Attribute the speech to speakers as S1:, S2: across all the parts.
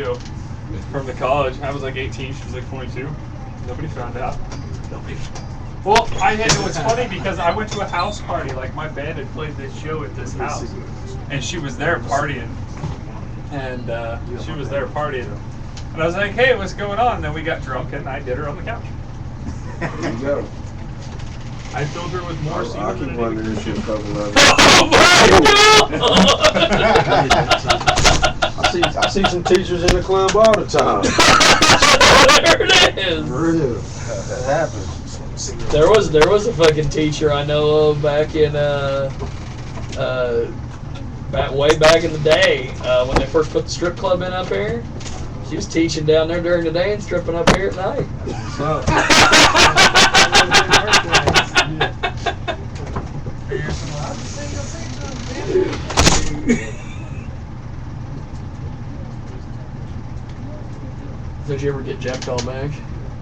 S1: 22 from the college. I was like 18. She was like 22. Nobody found out. Nobody. Well, it was funny because I went to a house party. Like my band had played this show at this house, and she was there partying. And she was there partying. And I was like, "Hey, what's going on?" And then we got drunk, and I did her on the couch.
S2: There you go.
S1: I filled her with more semen.
S2: I keep wondering if she'll cover love.
S1: Oh my
S2: God! I see some teachers in the club all the time.
S3: There it is.
S2: Real. That happens.
S3: There was a fucking teacher I know of back in way back in the day when they first put the strip club in up here. She was teaching down there during the day and stripping up here at night.
S2: What's up?
S3: Did you ever get Jeff called back?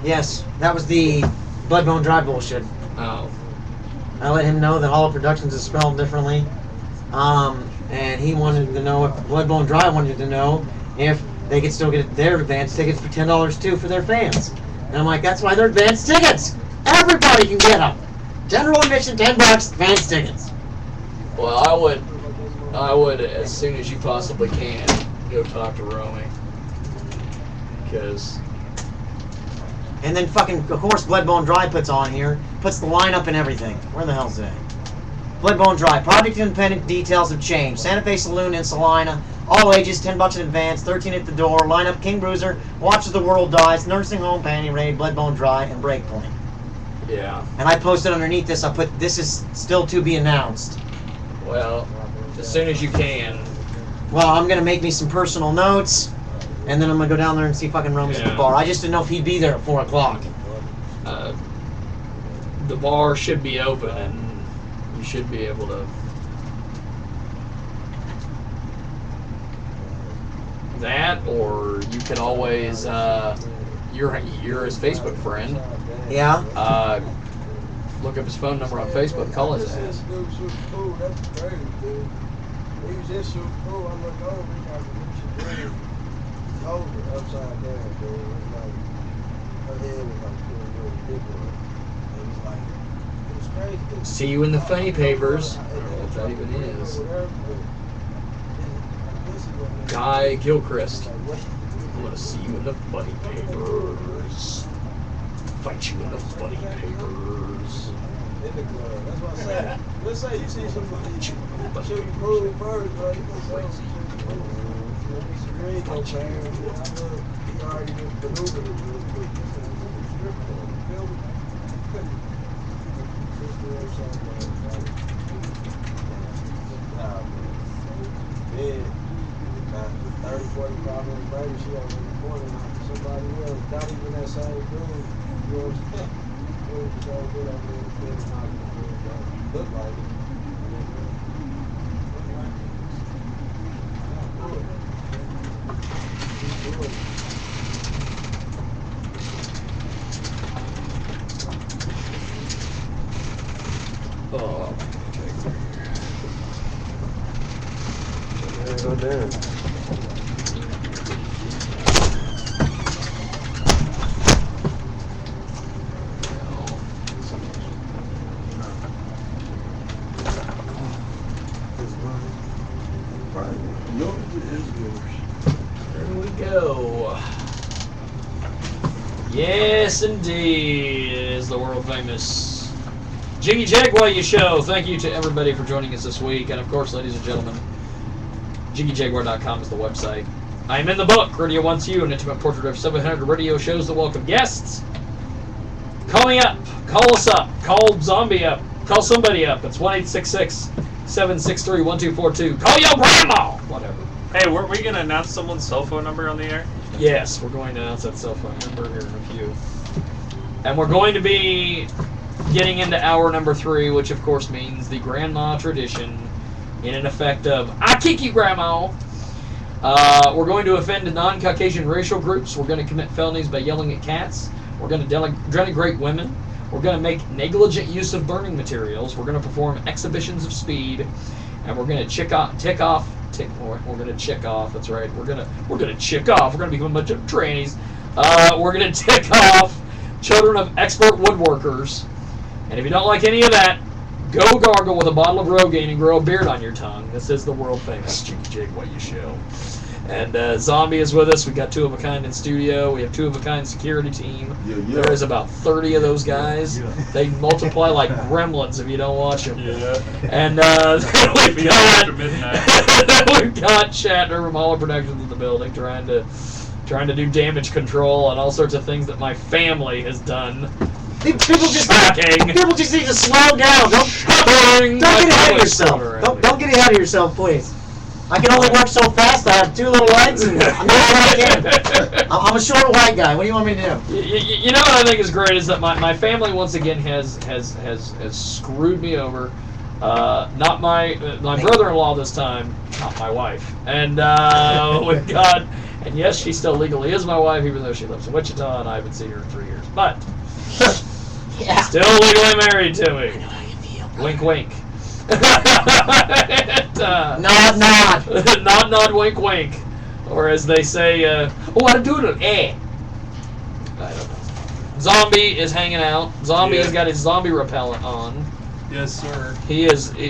S4: Yes, that was the Bloodbone Dry bullshit.
S3: Oh.
S4: I let him know that Hollow Productions is spelled differently. And he wanted to know if Bloodbone Dry wanted to know if they could still get their advance tickets for $10 too for their fans. And I'm like, that's why they're advance tickets. Everybody can get them. General admission, $10, advance tickets.
S3: Well, I would as soon as you possibly can go talk to Romy. Because.
S4: And then fucking, of course, Bloodbone Dry puts the lineup and everything. Where the hell's that? Bloodbone Dry. Project independent details have changed. Santa Fe Saloon in Salina. All ages, $10 in advance, 13 at the door. Lineup: King Bruiser, Watch as the World Dies, Nursing Home, Panty Raid, Bloodbone Dry, and Breakpoint.
S3: Yeah.
S4: And I posted underneath this, I put, this is still to be announced.
S3: Well, as soon as you can.
S4: Well, I'm going to make me some personal notes, and then I'm going to go down there and see fucking Romy's at the bar. I just didn't know if he'd be there at 4 o'clock.
S3: The bar should be open, and you should be able to. That, or you can always, you're his Facebook friend.
S4: Yeah?
S3: Look up his phone number on Facebook, call his ass. See you in the funny papers. I don't know what that even is. Guy Gilchrist. I'm gonna see you in the funny papers. Fight you in the funny papers.
S5: That's what I said. Let's say you see somebody show you moving first, bro. You gonna say he already maneuvered it real quick. Yeah. 30, 45 minutes later, she was in the corner with somebody else, not even that same dude. You know what I'm saying? It was so good over there, it's not look like it.
S3: Oh,
S2: Go down.
S3: There we go. Yes, indeed, it is the world famous Jiggy Jaguar show. Thank you to everybody for joining us this week, and of course, ladies and gentlemen, JiggyJaguar.com is the website. I am in the book, Radio Wants You, an intimate portrait of 700 radio shows that welcome guests. Call me up. Call us up. Call Zombie up. Call somebody up. It's 1-866-763-1242. Call your grandma! Whatever.
S1: Hey, weren't we going to announce someone's cell phone number on the air?
S3: Yes, we're going to announce that cell phone number here in a few. And we're going to be getting into hour number 3, which of course means the grandma tradition in an effect of, I kick you, Grandma. We're going to offend non-Caucasian racial groups. We're going to commit felonies by yelling at cats. We're going to denigrate women. We're going to make negligent use of burning materials. We're going to perform exhibitions of speed. and we're gonna tick off. That's right. We're gonna chick off. We're gonna become a bunch of trannies. We're gonna tick off children of expert woodworkers. And if you don't like any of that, go gargle with a bottle of Rogaine and grow a beard on your tongue. This is the world famous Jiggy Jaguar show. And Zombie is with us. We got 2 of a kind in studio. We have 2 of a kind security team.
S2: Yeah.
S3: There is about 30 of those guys.
S2: Yeah.
S3: They multiply like gremlins if you don't watch them.
S1: Yeah.
S3: And
S1: Be
S3: we've
S1: after midnight.
S3: got Shatner from Holler Productions in the building trying to do damage control and all sorts of things that my family has done.
S4: People just
S3: Tracking.
S4: people just need to slow down. Don't get ahead of yourself. Don't get ahead of yourself, please. I can only work so fast. I have 2 little legs, and I'm not what I can. I'm a short white guy. What do you want me to do?
S3: You know what I think is great is that my family once again has screwed me over. Not my brother-in-law this time, not my wife. And with God, and yes, she still legally is my wife, even though she lives in Wichita, and I haven't seen her in 3 years. But
S4: Yeah.
S3: still legally married to me. Wink, wink. Nod, wink, wink. Or as they say, I do it. I don't know. Zombie is hanging out. Zombie has got his zombie repellent on.
S1: Yes, sir.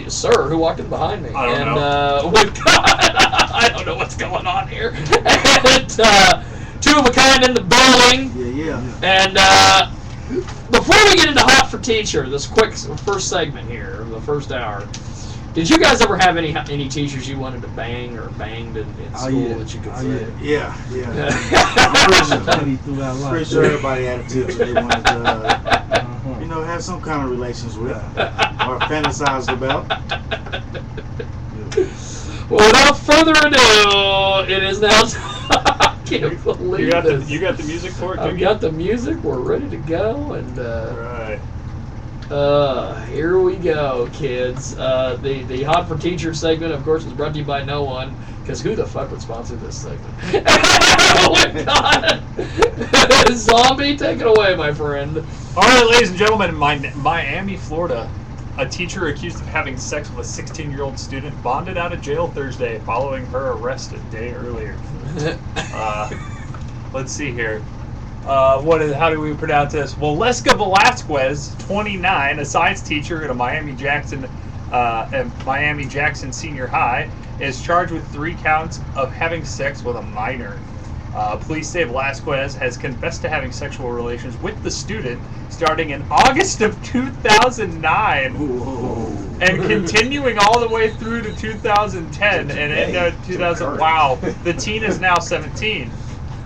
S3: Sir, who walked in behind me?
S1: I don't know.
S3: With God, I don't know what's going on here. And 2 of a kind in the building.
S2: Yeah.
S3: And before we get into Hot for Teacher, this quick first segment here, the first hour, did you guys ever have any teachers you wanted to bang or banged in school that you could say?
S2: Yeah.
S5: Pretty
S2: Pretty sure everybody had a teacher they wanted to, have some kind of relations with or fantasize about.
S3: Well, without further ado, it is now time. I can't believe this.
S1: You got the music for it,
S3: I've
S1: Jiggy?
S3: got the music. We're ready to go, and
S1: Right.
S3: here we go, kids. The Hot for Teacher segment, of course, is brought to you by no one, because who the fuck would sponsor this segment? Oh my God! Zombie, take it away, my friend.
S1: All right, ladies and gentlemen, in Miami, Florida, a teacher accused of having sex with a 16-year-old student bonded out of jail Thursday following her arrest a day earlier. Let's see here. How do we pronounce this? Waleska Velasquez, 29, a science teacher at a Miami Jackson Senior High, is charged with 3 counts of having sex with a minor. Police say Velasquez has confessed to having sexual relations with the student starting in August of 2009 and continuing all the way through to 2010 and into 2000. Wow, the teen is now 17.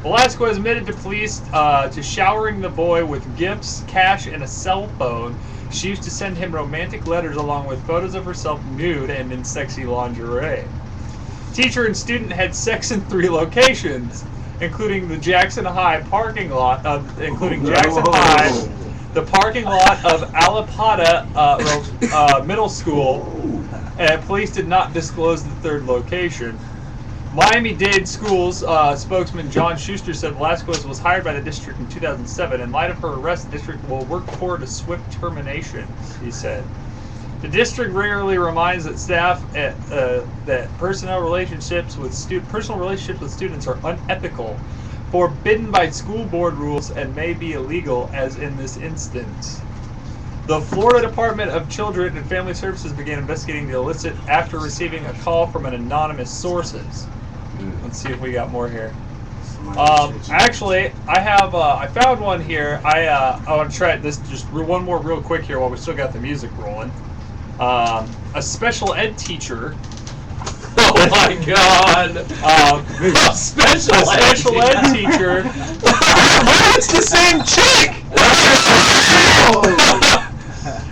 S1: Velasquez admitted to police to showering the boy with gifts, cash, and a cell phone. She used to send him romantic letters along with photos of herself nude and in sexy lingerie. Teacher and student had sex in 3 locations, including the Jackson High parking lot, the parking lot of Alapata Middle School, and police did not disclose the 3rd location. Miami-Dade Schools spokesman John Schuster said Velasquez was hired by the district in 2007. In light of her arrest, the district will work toward a swift termination, he said. The district regularly reminds that staff that personal relationships with students are unethical, forbidden by school board rules, and may be illegal, as in this instance. The Florida Department of Children and Family Services began investigating the illicit after receiving a call from an anonymous sources. Let's see if we got more here. Actually, I found one here. I want to try this just one more real quick here while we still got the music rolling. A special ed teacher.
S3: Oh my God!
S1: A special ed teacher.
S3: It's the same chick.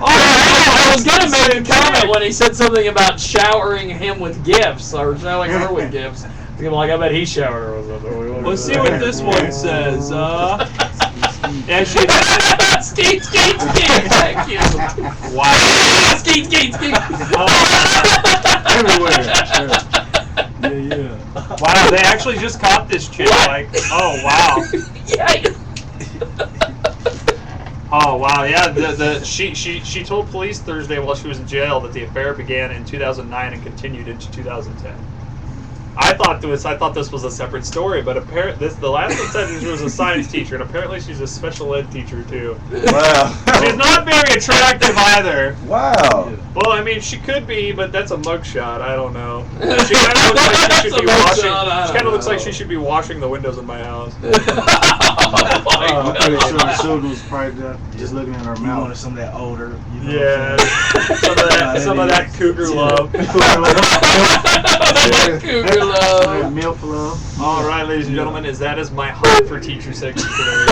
S3: I was gonna make a comment when he said something about showering him with gifts or showering her with gifts. I'm like, I bet he showered her with something.
S1: Let's see what this one says. Yeah,
S3: Skeet. Thank you.
S1: Wow.
S3: Skeet.
S2: Everywhere.
S5: Yeah.
S1: Wow, they actually just caught this chick. Like, oh wow.
S3: Yeah.
S1: Oh wow, yeah. She told police Thursday while she was in jail that the affair began in 2009 and continued into 2010. I thought this was a separate story, but the last one said she was a science teacher, and apparently she's a special ed teacher too.
S6: Wow.
S1: She's not very attractive either.
S6: Wow.
S1: Well, I mean, she could be, but that's a mugshot. I don't know. She kind of looks like she should be washing. She kind of looks like she should be washing the windows in my house.
S2: I'm pretty sure the shooter was probably just looking at her
S5: You
S2: mouth.
S5: wanted some of that older, you know.
S1: Yeah, some of that cougar love.
S3: Cougar love.
S2: Milk love.
S1: All right, ladies and gentlemen, that is my hot for teacher section today.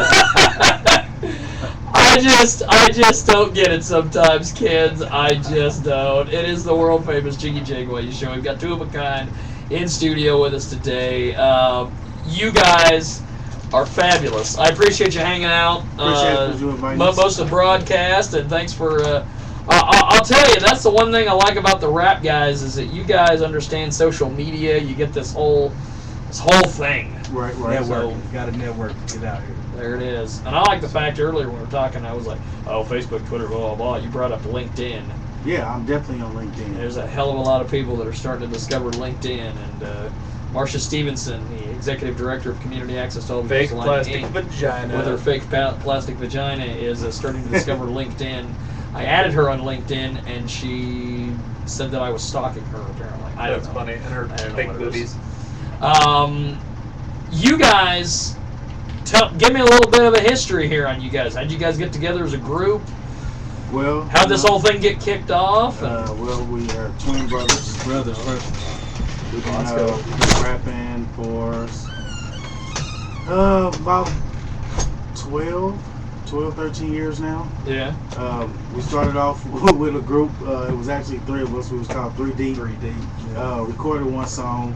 S3: I just don't get it sometimes, kids. I just don't. It is the world famous Jiggy Jaguar show. We've got two of a kind in studio with us today. You guys are fabulous. I appreciate you hanging out.
S2: Appreciate you inviting us.
S3: Most of the broadcast, and thanks for. I'll tell you, that's the one thing I like about the rap guys is that you guys understand social media. You get this whole thing.
S2: Right.
S5: Network. You got a network to get out here.
S3: There it is. And I like the fact earlier when we were talking, I was like, oh, Facebook, Twitter, blah, blah, blah. You brought up LinkedIn.
S2: Yeah, I'm definitely on LinkedIn.
S3: There's a hell of a lot of people that are starting to discover LinkedIn. And Marcia Stevenson, the executive director of Community Access Television,
S1: Fake
S3: Line
S1: plastic
S3: Inc.,
S1: vagina.
S3: with her fake plastic vagina, is starting to discover LinkedIn. I added her on LinkedIn, and she said that I was stalking her, apparently. I don't
S1: That's
S3: know.
S1: funny. And her
S3: I don't know
S1: big
S3: what it is.
S1: boobies.
S3: You guys, give me a little bit of a history here on you guys. How'd you guys get together as a group?
S2: Well,
S3: How'd this whole thing get kicked off? And
S2: well, we are twin brothers.
S5: Brothers first.
S2: We've
S3: Let's
S2: been,
S3: go.
S2: we've been rapping for about 12, 13 years now.
S3: yeah.
S2: We started off with a group. It was actually three of us. We was called 3D.
S5: 3D.
S2: Recorded one song,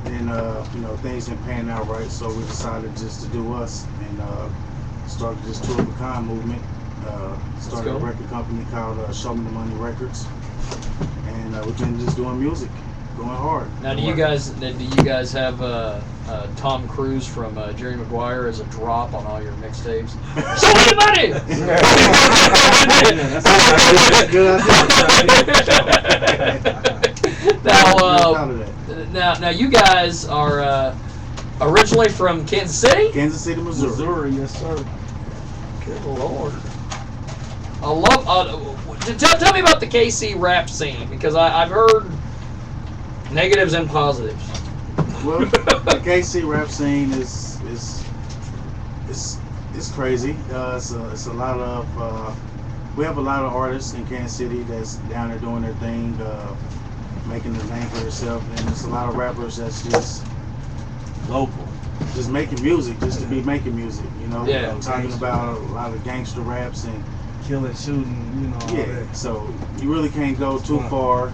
S2: and things didn't pan out right, so we decided just to do us and started this two of a kind movement. Started a
S3: go.
S2: record company called Show Me the Money Records, and we've been just doing music, going hard.
S3: Now, do you guys have Tom Cruise from Jerry Maguire as a drop on all your mixtapes? Show me the money! Now, you guys are originally from Kansas City?
S2: Kansas City, Missouri.
S5: Missouri, yes sir.
S3: Good Lord. I love. Tell me about the KC rap scene, because I've heard negatives and positives.
S2: Well, the KC rap scene is crazy. It's a lot of we have a lot of artists in Kansas City that's down there doing their thing, making their name for themselves, and there's a lot of rappers that's just
S5: Local.
S2: just making music, just to be making music.
S3: Yeah.
S2: Talking about a lot of gangster raps and
S5: Killing, shooting, all
S2: yeah.
S5: that.
S2: So you really can't go too far.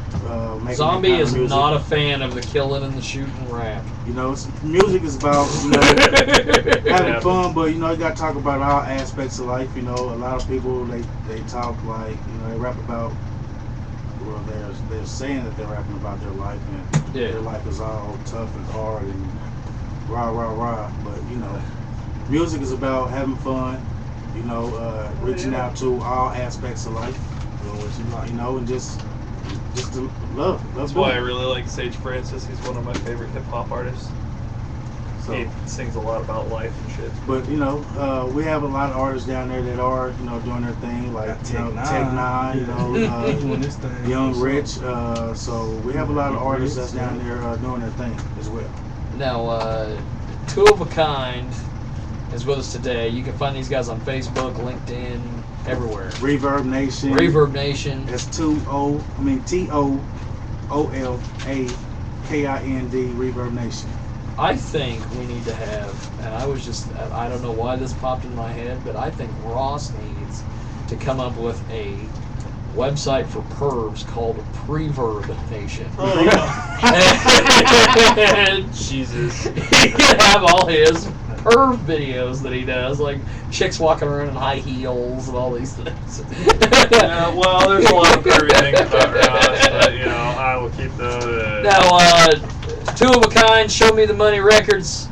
S2: Making
S3: Zombie
S2: that kind
S3: is
S2: of music.
S3: not a fan of the killing and the shooting rap.
S2: Music is about having fun, but you got to talk about all aspects of life. A lot of people they talk like they rap about. Well, they're saying that they're rapping about their life, and
S3: Yeah.
S2: their life is all tough and hard and rah rah rah. But music is about having fun. Reaching out to all aspects of life.
S5: Doing what you like.
S2: And just to love.
S1: That's why I really like Sage Francis. He's one of my favorite hip hop artists.
S2: So,
S1: He sings a lot about life and shit.
S2: but we have a lot of artists down there that are doing their thing, like
S5: Got
S2: Tech
S5: Tech
S2: Nine,
S5: Nine, doing this thing.
S2: Young Rich. So we have a lot of artists that's down there doing their thing as well.
S3: Now, Two of a Kind is with us today. You can find these guys on Facebook, LinkedIn, everywhere.
S2: Reverb Nation.
S3: Reverb Nation.
S2: That's TOOLAKIND Reverb Nation.
S3: I think we need to have, and I don't know why this popped in my head, but I think Ross needs to come up with a website for pervs called Preverb Nation.
S1: Oh,
S3: And
S1: Jesus.
S3: he can have all his perv videos that he does, like chicks walking around in high heels and all these things.
S1: Yeah, well, there's a lot of pervy things about Ross, but I will keep those.
S3: Now, Two of a Kind, Show Me the Money Records.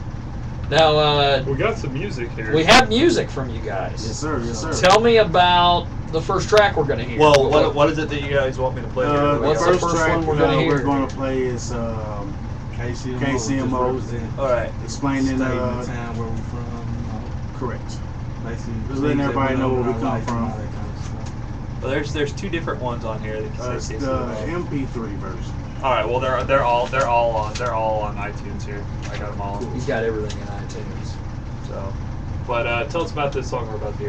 S3: Now,
S1: We got some music here.
S3: we have music from you guys.
S2: Yes, sir. Yes, sir.
S3: Tell me about the first track we're going to hear.
S6: Well, what is it that you guys want me to play?
S2: The
S3: What's the
S2: first
S3: first
S2: track
S3: one we're gonna hear?
S2: we're going to play is KCMO's
S6: All right.
S2: explaining
S7: the town where we from.
S2: correct.
S7: Basically,
S2: Just letting everybody know where we come from.
S7: All that kind of stuff.
S6: Well, there's two different ones on here that
S2: It's
S6: say
S2: the
S6: KCMO.
S2: MP3 version.
S1: All right. Well, they're all on iTunes here. I got them all.
S3: He's got everything in iTunes.
S1: So, but tell us about this song we're about to hear.